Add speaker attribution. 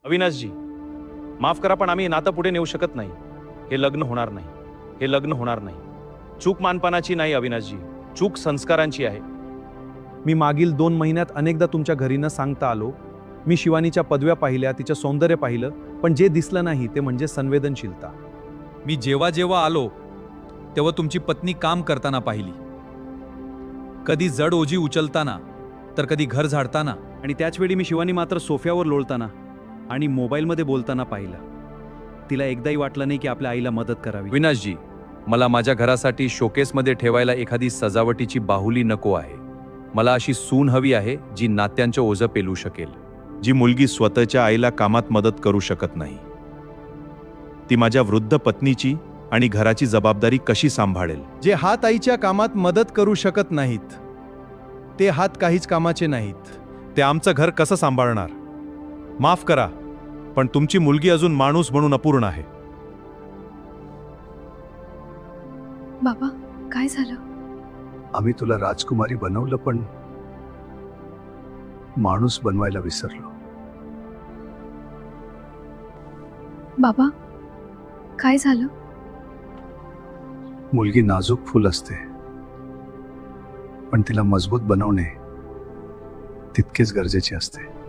Speaker 1: अविनाशजी, माफ करा पण आम्ही नातं पुढे नेऊ शकत नाही. हे लग्न होणार नाही. हे लग्न होणार नाही. चूक मानपणाची नाही अविनाशजी, चूक संस्कारांची आहे.
Speaker 2: मी मागील 2 महिन्यात अनेकदा तुमच्या घरी न सांगता आलो. मी शिवानीच्या पदव्या पाहिल्या, तिचं सौंदर्य पाहिलं, पण जे दिसलं नाही ते म्हणजे संवेदनशीलता.
Speaker 3: मी जेव्हा जेव्हा आलो तेव्हा तुमची पत्नी काम करताना पाहिली. कधी जड ओझी उचलताना, तर कधी घर झाडताना.
Speaker 2: आणि त्याचवेळी मी शिवानी मात्र सोफ्यावर लोळताना आणि मोबाईलमध्ये बोलताना पाहिलं. तिला एकदाही वाटलं नाही की आपल्या आईला मदत करावी.
Speaker 3: अविनाशजी, मला माझ्या घरासाठी शोकेसमध्ये ठेवायला एखादी सजावटीची बाहुली नको आहे. मला अशी सून हवी आहे जी नात्यांचं ओझं पेलू शकेल.
Speaker 1: जी मुलगी स्वतःच्या आईला कामात मदत करू शकत नाही, ती माझ्या वृद्ध पत्नीची आणि घराची जबाबदारी कशी सांभाळेल.
Speaker 2: जे हात आईच्या कामात मदत करू शकत नाहीत, ते हात काहीच कामाचे नाहीत.
Speaker 1: ते आमचं घर कसं सांभाळणार. माफ करा पण तुमची मुलगी अजून माणूस म्हणून अपूर्ण आहे.
Speaker 4: बाबा, काय झालं?
Speaker 5: आम्ही तुला राजकुमारी बनवलं, पण माणूस बनवायला विसरलो.
Speaker 4: बाबा, काय झालं?
Speaker 5: मुलगी नाजूक फूल असते, पण तिला मजबूत बनवणे तितकेच गरजेचे असते.